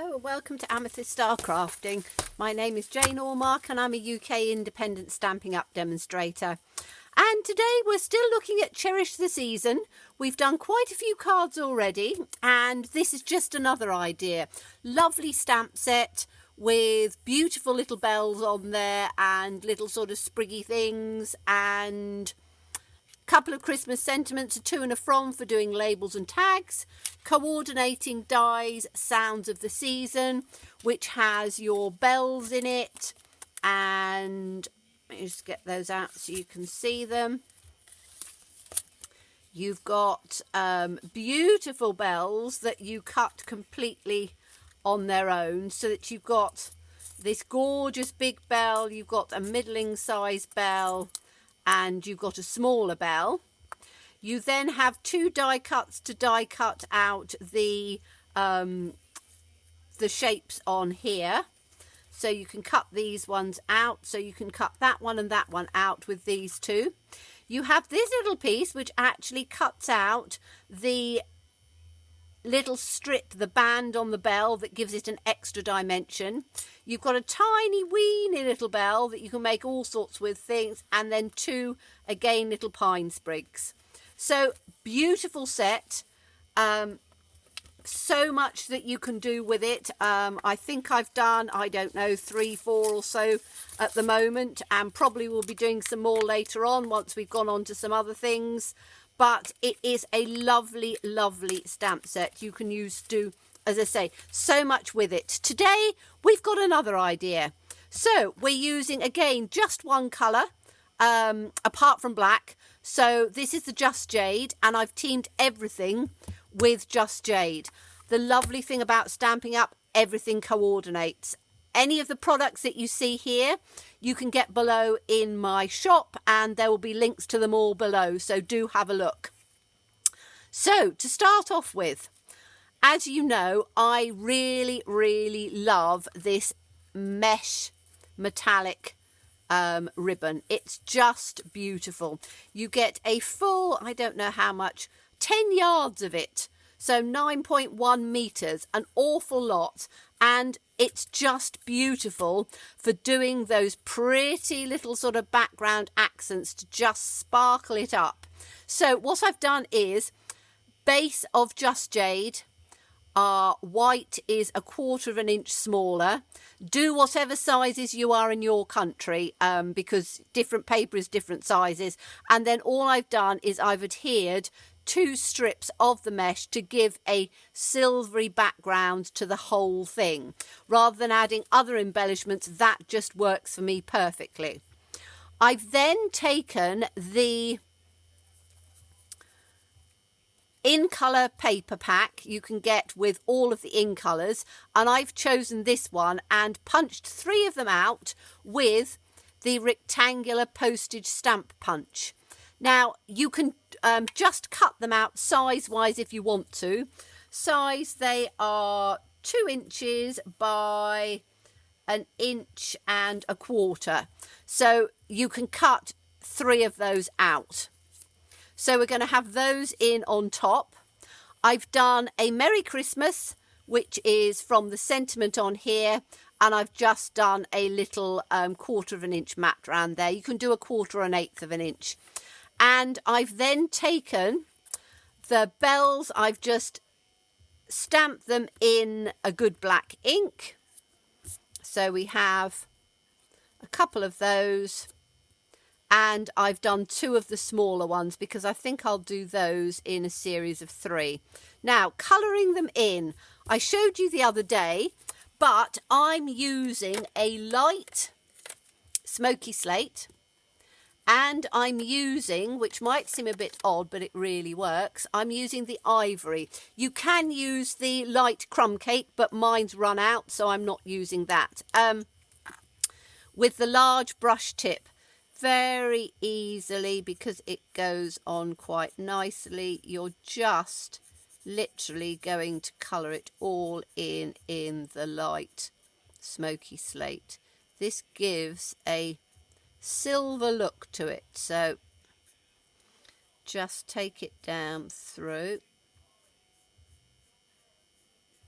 Hello and welcome to Amethyst Star Crafting. My name is Jane Allmark and I'm a UK independent Stampin' Up demonstrator. And today we're still looking at Cherish the Season. We've done quite a few cards already and this is just another idea. Lovely stamp set with beautiful little bells on there and little sort of spriggy things and couple of Christmas sentiments, a to and a from for doing labels and tags, coordinating dies, sounds of the season, which has your bells in it, and let me just get those out so you can see them. You've got beautiful bells that you cut completely on their own, so that you've got this gorgeous big bell, you've got a middling size bell, and you've got a smaller bell. You then have two die cuts to die cut out the shapes on here. So you can cut these ones out. So you can cut that one and that one out with these two. You have this little piece which actually cuts out the little strip, the band on the bell that gives it an extra dimension. You've got a tiny weeny little bell that you can make all sorts with things, and then two again little pine sprigs. So beautiful set, so much that you can do with it. I think I've done, I don't know, 3, 4 or so at the moment, and probably will be doing some more later on once we've gone on to some other things. But it is a lovely, lovely stamp set. You can do, as I say, so much with it. Today, we've got another idea. So we're using, again, just one colour, apart from black. So this is the Just Jade, and I've teamed everything with Just Jade. The lovely thing about Stampin' Up, everything coordinates. Any of the products that you see here, you can get below in my shop, and there will be links to them all below, so do have a look. So to start off with, as you know, I really, really love this mesh metallic ribbon. It's just beautiful. You get a full, I don't know how much, 10 yards of it. So 9.1 meters, an awful lot. And it's just beautiful for doing those pretty little sort of background accents to just sparkle it up. So what I've done is base of Just Jade. White is 1/4 of an inch smaller. Do whatever sizes you are in your country, because different paper is different sizes. And then all I've done is I've adhered 2 strips of the mesh to give a silvery background to the whole thing. Rather than adding other embellishments, that just works for me perfectly. I've then taken the in colour paper pack you can get with all of the in colours, and I've chosen this one and punched 3 of them out with the rectangular postage stamp punch. Now you can just cut them out size wise if you want to. Size, they are 2 inches by 1 1/4 inches. So you can cut 3 of those out. So we're going to have those in on top. I've done a Merry Christmas, which is from the sentiment on here. And I've just done a little 1/4 of an inch mat round there. You can do 1/4 or 1/8 of an inch. And I've then taken the bells, I've just stamped them in a good black ink. So we have a couple of those, and I've done 2 of the smaller ones because I think I'll do those in a series of 3. Now, colouring them in, I showed you the other day, but I'm using a light smoky slate. And I'm using, which might seem a bit odd, but it really works, I'm using the ivory. You can use the light crumb cake, but mine's run out, so I'm not using that. With the large brush tip, very easily, because it goes on quite nicely. You're just literally going to colour it all in the light smoky slate. This gives a silver look to it, so just take it down through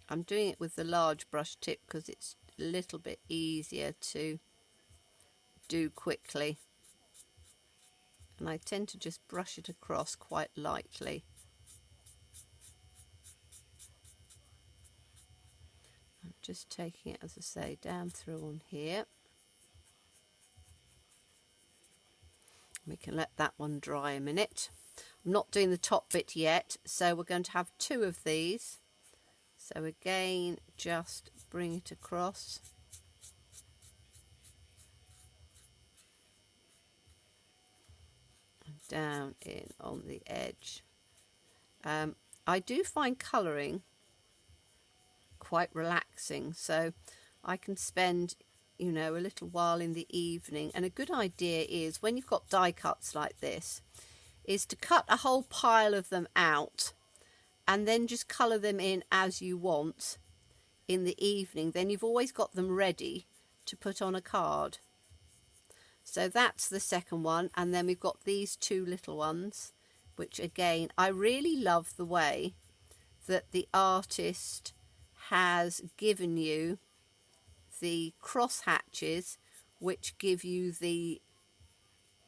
I'm doing it with the large brush tip because it's a little bit easier to do quickly. And I tend to just brush it across quite lightly. I'm just taking it, as I say, down through on here. We can let that one dry a minute. I'm not doing the top bit yet, so we're going to have 2 of these. So again, just bring it across. And down in on the edge. I do find colouring quite relaxing, so I can spend, you know, a little while in the evening. And a good idea is, when you've got die cuts like this, is to cut a whole pile of them out and then just colour them in as you want in the evening. Then you've always got them ready to put on a card. So that's the second one, and then we've got these 2 little ones, which again, I really love the way that the artist has given you the cross hatches, which give you the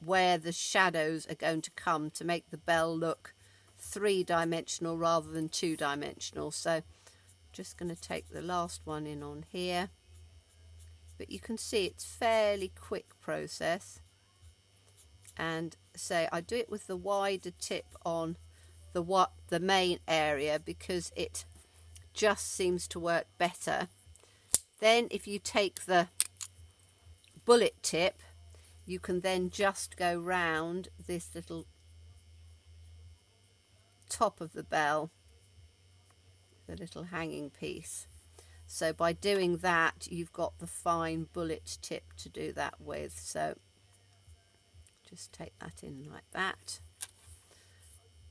where the shadows are going to come to make the bell look 3-dimensional rather than 2-dimensional. So just going to take the last one in on here, but you can see it's fairly quick process. And say I do it with the wider tip on the main area because it just seems to work better. Then if you take the bullet tip, you can then just go round this little top of the bell, the little hanging piece. So by doing that, you've got the fine bullet tip to do that with. So just take that in like that,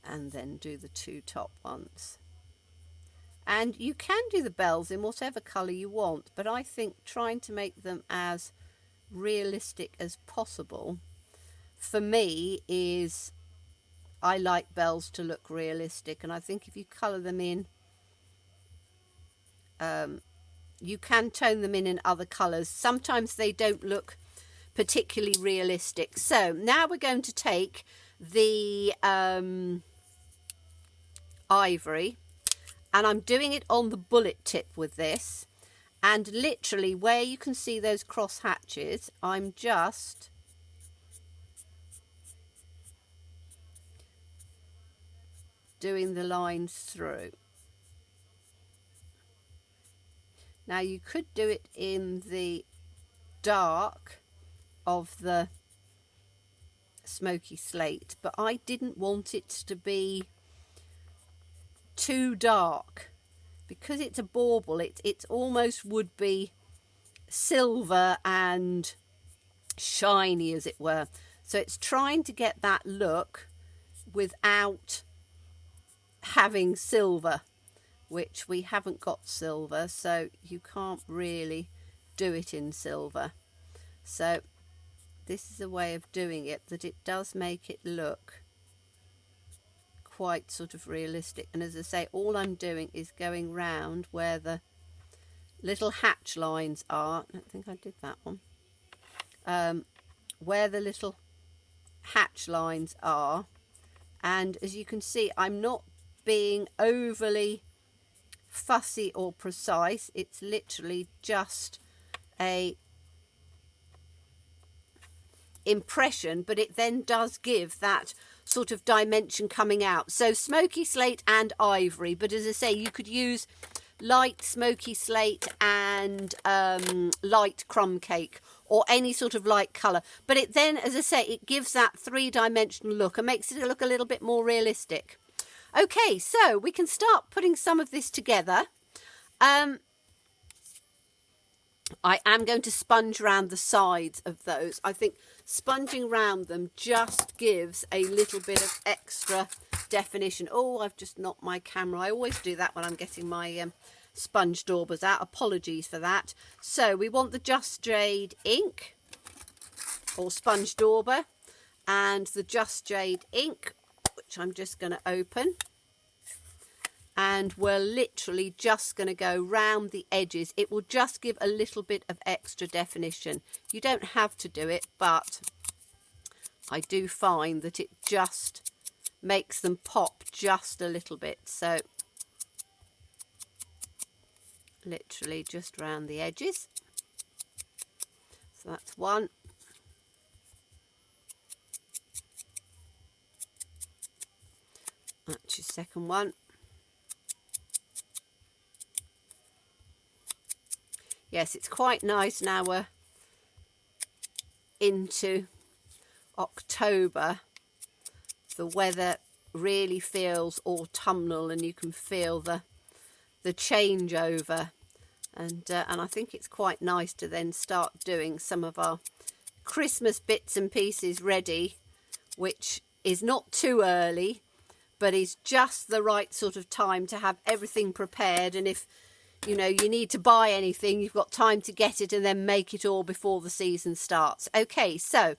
and then do the 2 top ones. And you can do the bells in whatever colour you want, but I think trying to make them as realistic as possible for me is, I like bells to look realistic, and I think if you colour them in, you can tone them in other colours. Sometimes they don't look particularly realistic. So now we're going to take the ivory, and I'm doing it on the bullet tip with this, and literally where you can see those cross hatches, I'm just doing the lines through. Now you could do it in the dark of the smoky slate, but I didn't want it to be too dark because it's a bauble. It almost would be silver and shiny, as it were. So it's trying to get that look without having silver, which we haven't got silver, so you can't really do it in silver. So this is a way of doing it that it does make it look quite sort of realistic. And as I say, all I'm doing is going round where the little hatch lines are. I don't think I did that one. Where the little hatch lines are, and as you can see, I'm not being overly fussy or precise. It's literally just a impression, but it then does give that sort of dimension coming out. So smoky slate and ivory, but as I say, you could use light smoky slate and light crumb cake or any sort of light colour, but it then, as I say, it gives that 3-dimensional look and makes it look a little bit more realistic. Okay, so we can start putting some of this together. I am going to sponge around the sides of those. I think sponging around them just gives a little bit of extra definition. Oh, I've just knocked my camera. I always do that when I'm getting my sponge daubers out. Apologies for that. So we want the Just Jade ink or sponge dauber, and the Just Jade ink, which I'm just going to open. and we're literally just going to go round the edges. It will just give a little bit of extra definition. You don't have to do it, but I do find that it just makes them pop just a little bit. So literally just round the edges. So that's one. That's your second one. Yes, it's quite nice now we're into October. The weather really feels autumnal and you can feel the changeover. And I think it's quite nice to then start doing some of our Christmas bits and pieces ready, which is not too early, but is just the right sort of time to have everything prepared. And if you know you need to buy anything, you've got time to get it and then make it all before the season starts. Okay, so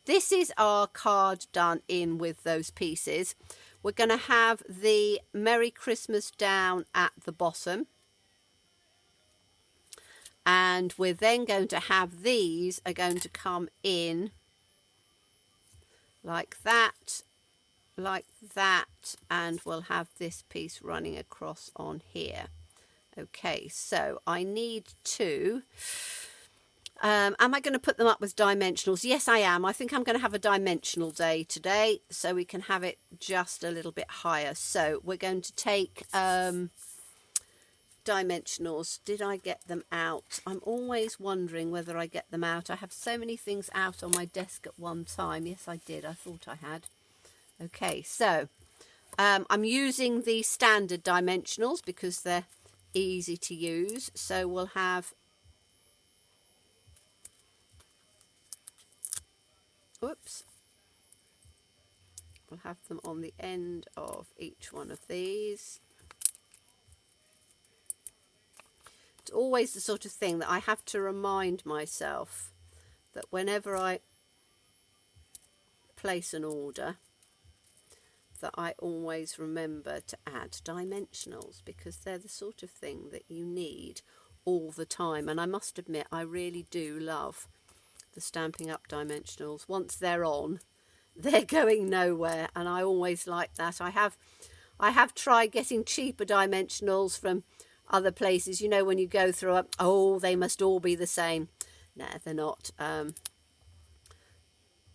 this is our card done in with those pieces. We're going to have the Merry Christmas down at the bottom. And we're then going to have these are going to come in like that, and we'll have this piece running across on here. Okay, so I need to, am I going to put them up with dimensionals? Yes, I am. I think I'm going to have a dimensional day today, so we can have it just a little bit higher. So we're going to take dimensionals. Did I get them out? I'm always wondering whether I get them out. I have so many things out on my desk at one time. Yes, I did. I thought I had. Okay, so I'm using the standard dimensionals because they're easy to use. So we'll have, whoops, we'll have them on the end of each one of these. It's always the sort of thing that I have to remind myself that whenever I place an order, that I always remember to add dimensionals, because they're the sort of thing that you need all the time. And I must admit, I really do love the Stampin' Up dimensionals. Once they're on, they're going nowhere, and I always like that. I have tried getting cheaper dimensionals from other places, you know, when you go through it, oh, they must all be the same. No, they're not.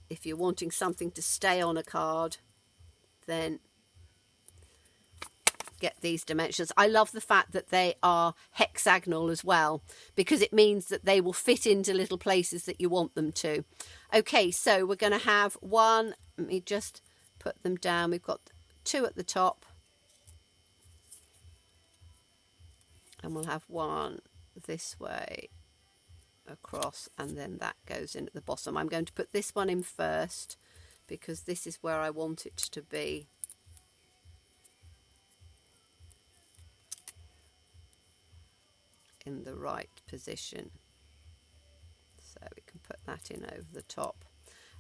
If you're wanting something to stay on a card, then get these dimensions. I love the fact that they are hexagonal as well, because it means that they will fit into little places that you want them to. Okay, so we're going to have one, let me just put them down. We've got two at the top, and we'll have one this way across, and then that goes in at the bottom. I'm going to put this one in first because this is where I want it to be. In the right position. So we can put that in over the top.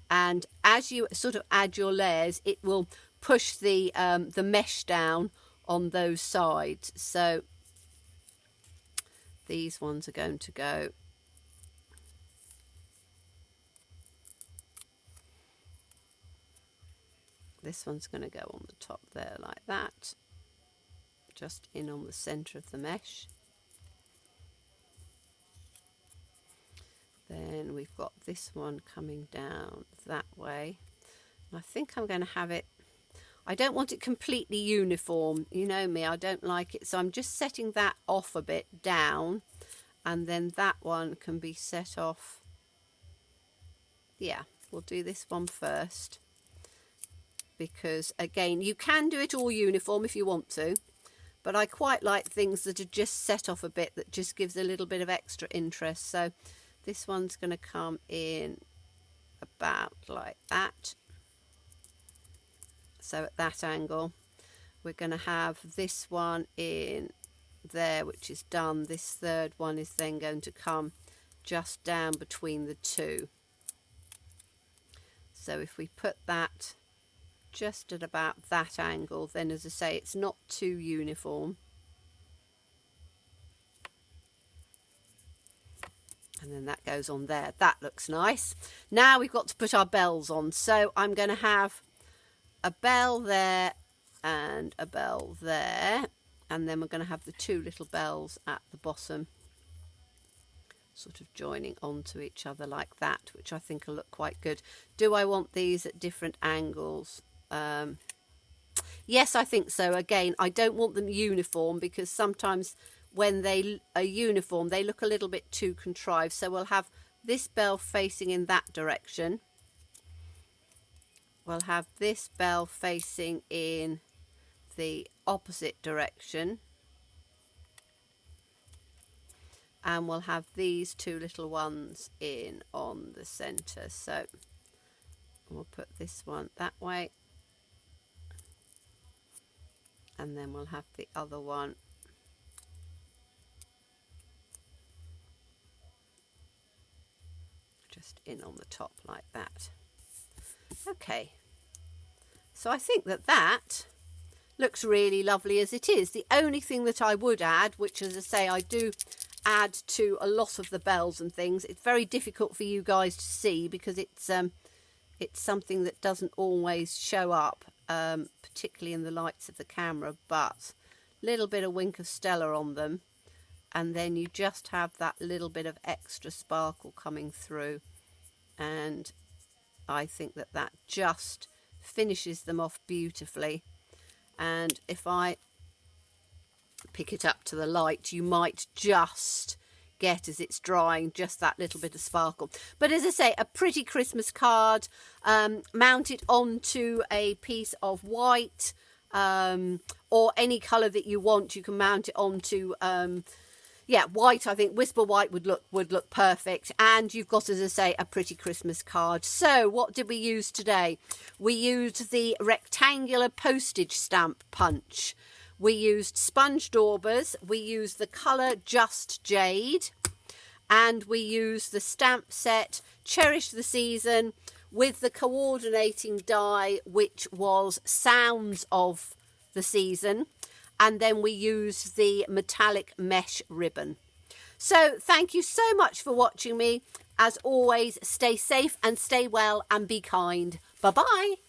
And as you sort of add your layers, it will push the mesh down on those sides. So these ones are going to go this one's going to go on the top there like that, just in on the center of the mesh. Then we've got this one coming down that way. And I think I'm going to have it, I don't want it completely uniform. You know me, I don't like it. So I'm just setting that off a bit down. And then that one can be set off. Yeah, we'll do this one first. Because again, you can do it all uniform if you want to. But I quite like things that are just set off a bit, that just gives a little bit of extra interest. So this one's going to come in about like that. So at that angle, we're going to have this one in there, which is done. This third one is then going to come just down between the two. So if we put that just at about that angle. Then, as I say, it's not too uniform. And then that goes on there. That looks nice. Now we've got to put our bells on. So I'm going to have a bell there and a bell there. And then we're going to have the two little bells at the bottom, sort of joining onto each other like that, which I think will look quite good. Do I want these at different angles? Yes, I think so. Again, I don't want them uniform, because sometimes when they are uniform, they look a little bit too contrived. So we'll have this bell facing in that direction. We'll have this bell facing in the opposite direction. And we'll have these two little ones in on the centre. So we'll put this one that way. And then we'll have the other one just in on the top like that. Okay, so I think that that looks really lovely as it is. The only thing that I would add, which, as I say, I do add to a lot of the bells and things, it's very difficult for you guys to see because it's something that doesn't always show up, particularly in the lights of the camera, but a little bit of wink of Stella on them, and then you just have that little bit of extra sparkle coming through, and I think that that just finishes them off beautifully. And if I pick it up to the light, you might just get, as it's drying, just that little bit of sparkle. But as I say, a pretty Christmas card. Mount it onto a piece of white, or any colour that you want. You can mount it onto yeah, white. I think Whisper White would look perfect. And you've got, as I say, a pretty Christmas card. So what did we use today? We used the rectangular postage stamp punch. We used sponge daubers. We used the colour Just Jade. And we used the stamp set Cherish the Season with the coordinating die, which was Sounds of the Season. And then we used the metallic mesh ribbon. So thank you so much for watching me. As always, stay safe and stay well and be kind. Bye-bye.